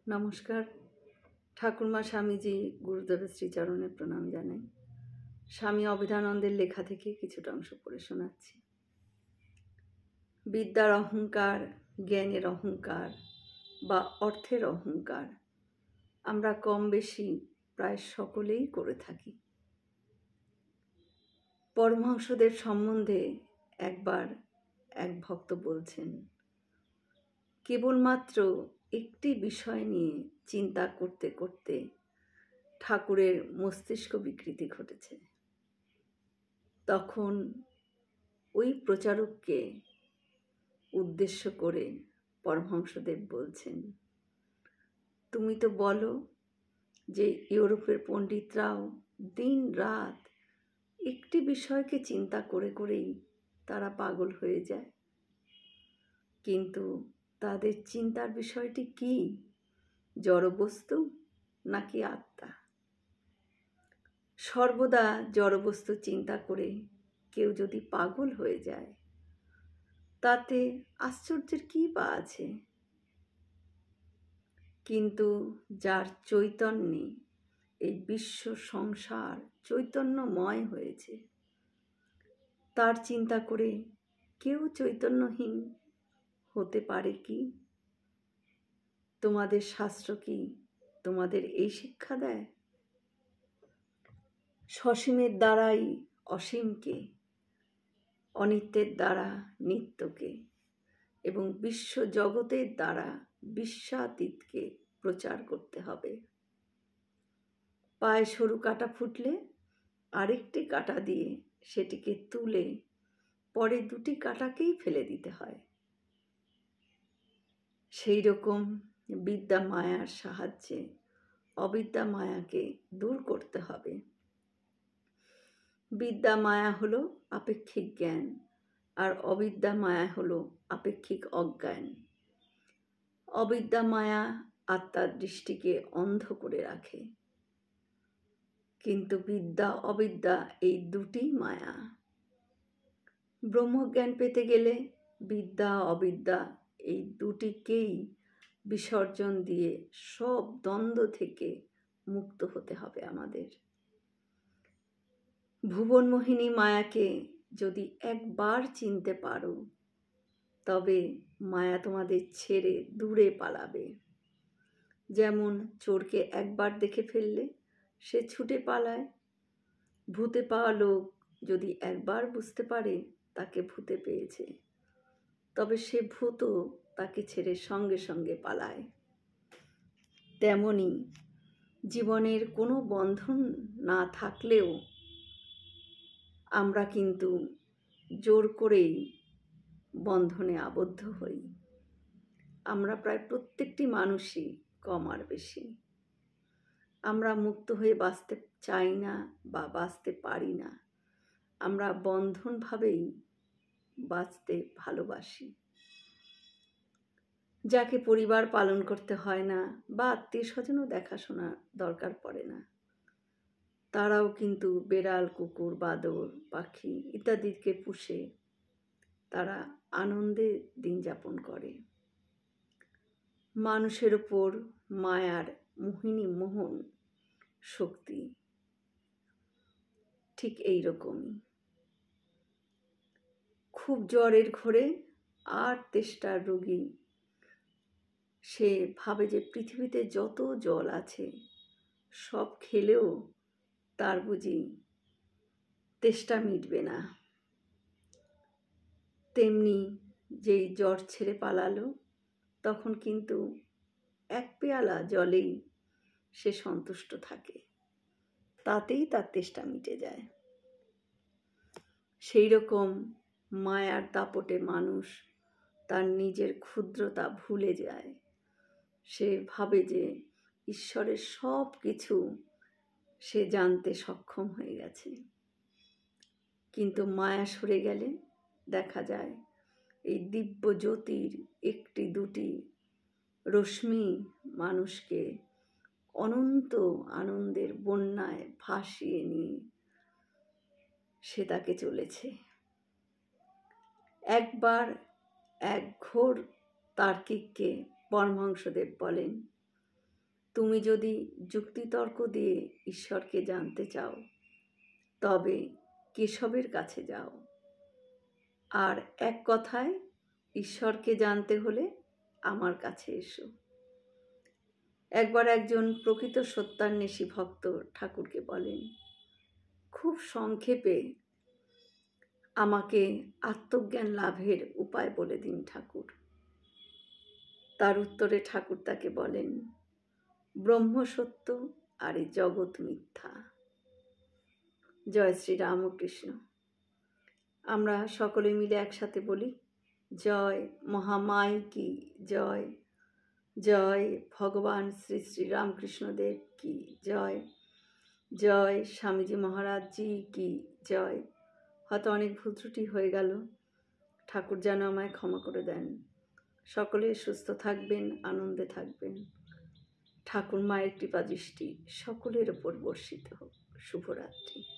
নমস্কার। ঠাকুরমা স্বামীজি গুরুদেবের শ্রীচরণে প্রণাম জানাই। স্বামী অভেদানন্দের লেখা থেকে কিছুটা অংশ পড়ে শোনাচ্ছি। বিদ্যার অহংকার, জ্ঞানের অহংকার বা অর্থের অহংকার আমরা কম বেশি প্রায় সকলেই করে থাকি। পরমহংসদেব সম্বন্ধে একবার এক ভক্ত বলছেন, কেবলমাত্র একটি বিষয় নিয়ে চিন্তা করতে করতে ঠাকুরের মস্তিষ্ক বিকৃতি ঘটেছে। তখন ওই প্রচারককে উদ্দেশ্য করে পরমহংসদেব বলছেন, তুমি তো বলো যে ইউরোপের পণ্ডিতরাও দিন রাত একটি বিষয়কে চিন্তা করে করেই তারা পাগল হয়ে যায়, কিন্তু তাদের চিন্তার বিষয়টি কি? জড়বস্তু নাকি আত্মা? সর্বদা জড়বস্তু চিন্তা করে কেউ যদি পাগল হয়ে যায়, তাতে আশ্চর্যের কি বা আছে? কিন্তু যার চৈতন্যে এই বিশ্ব সংসার চৈতন্যময় হয়েছে, তার চিন্তা করে কেউ চৈতন্যহীন হতে পারে কি? তোমাদের শাস্ত্র কি তোমাদের এই শিক্ষা দেয়? সসীমের দ্বারাই অসীমকে, অনিত্যের দ্বারা নিত্যকে এবং বিশ্ব জগতের দ্বারা বিশ্বাতীতকে প্রচার করতে হবে। পায়ে সরু কাঁটা ফুটলে আরেকটি কাঁটা দিয়ে সেটিকে তুলে পরে দুটি কাঁটাকেই ফেলে দিতে হয়। সেই রকম বিদ্যা মায়ার সাহায্যে অবিদ্যা মায়াকে দূর করতে হবে। বিদ্যা মায়া হলো আপেক্ষিক জ্ঞান, আর অবিদ্যা মায়া হলো আপেক্ষিক অজ্ঞান। অবিদ্যা মায়া আত্মার দৃষ্টিকে অন্ধ করে রাখে, কিন্তু বিদ্যা অবিদ্যা এই দুটি মায়া। ব্রহ্মজ্ঞান পেতে গেলে বিদ্যা অবিদ্যা এই দুটিকেই বিসর্জন দিয়ে সব দ্বন্দ্ব থেকে মুক্ত হতে হবে আমাদের। ভুবনমোহিনী মায়াকে যদি একবার চিনতে পারো, তবে মায়া তোমাদের ছেড়ে দূরে পালাবে। যেমন চোরকে একবার দেখে ফেললে সে ছুটে পালায়, ভূতে পাওয়া লোক যদি একবার বুঝতে পারে তাকে ভূতে পেয়েছে, তবে সে ভূতও তাকে ছেড়ে সঙ্গে সঙ্গে পালায়। তেমনি জীবনের কোনো বন্ধন না থাকলেও আমরা কিন্তু জোর করেই বন্ধনে আবদ্ধ হই। আমরা প্রায় প্রত্যেকটি মানুষই কম আর বেশি। আমরা মুক্ত হয়ে বাঁচতে চাই না বা বাঁচতে পারি না। আমরা বন্ধনভাবেই বাঁচতে ভালোবাসি। যাকে পরিবার পালন করতে হয় না বা আত্মীয় স্বজনও দেখাশোনা দরকার পড়ে না, তারাও কিন্তু বেড়াল, কুকুর, বাদর, পাখি ইত্যাদিকে পুষে তারা আনন্দে দিন যাপন করে। মানুষের ওপর মায়ার মোহিনী মোহন শক্তি ঠিক এই রকমই। খুব জ্বরের ঘোরে আর তেষ্টার রোগী সে ভাবে যে পৃথিবীতে যত জল আছে সব খেলেও তার বুঝি তেষ্টা মিটবে না। তেমনি যেই জ্বর ছেড়ে পালালো, তখন কিন্তু এক পেয়ালা জলেই সে সন্তুষ্ট থাকে, তাতেই তার তেষ্টা মিটে যায়। সেই রকম মায়ার দাপটে মানুষ তার নিজের ক্ষুদ্রতা ভুলে যায়। সে ভাবে যে ঈশ্বরের সব কিছু সে জানতে সক্ষম হয়ে গেছে, কিন্তু মায়া সরে গেলে দেখা যায় এই দিব্য জ্যোতির একটি দুটি রশ্মি মানুষকে অনন্ত আনন্দের বন্যায় ভাসিয়ে নিয়ে সে তাকে চলেছে। একবার এক ঘোর তার্কিককে পরমহংসদেব বলেন, তুমি যদি যুক্তিতর্ক দিয়ে ঈশ্বরকে জানতে চাও তবে কেশবের কাছে যাও। আর এক কথায়, ঈশ্বরকে জানতে হলে আমার কাছে এসো। একবার একজন প্রকৃত সত্যান্বেষী ভক্ত ঠাকুরকে বলেন, খুব সংক্ষেপে আমাকে আত্মজ্ঞান লাভের উপায় বলে দিন ঠাকুর। তার উত্তরে ঠাকুর তাকে বলেন, ব্রহ্ম সত্য আর এই জগৎ মিথ্যা। জয় শ্রী রামকৃষ্ণ। আমরা সকলে মিলে একসাথে বলি, জয় মহামাই কি জয়, জয় ভগবান শ্রী শ্রী রামকৃষ্ণদেব কি জয়, জয় স্বামীজি মহারাজজি কি জয়। হয়তো অনেক ভুল ত্রুটি হয়ে গেল, ঠাকুর যেন আমায় ক্ষমা করে দেন। সকলে সুস্থ থাকবেন, আনন্দে থাকবেন। ঠাকুর মায়ের কৃপা দৃষ্টি সকলের ওপর বর্ষিত হোক। শুভরাত্রি।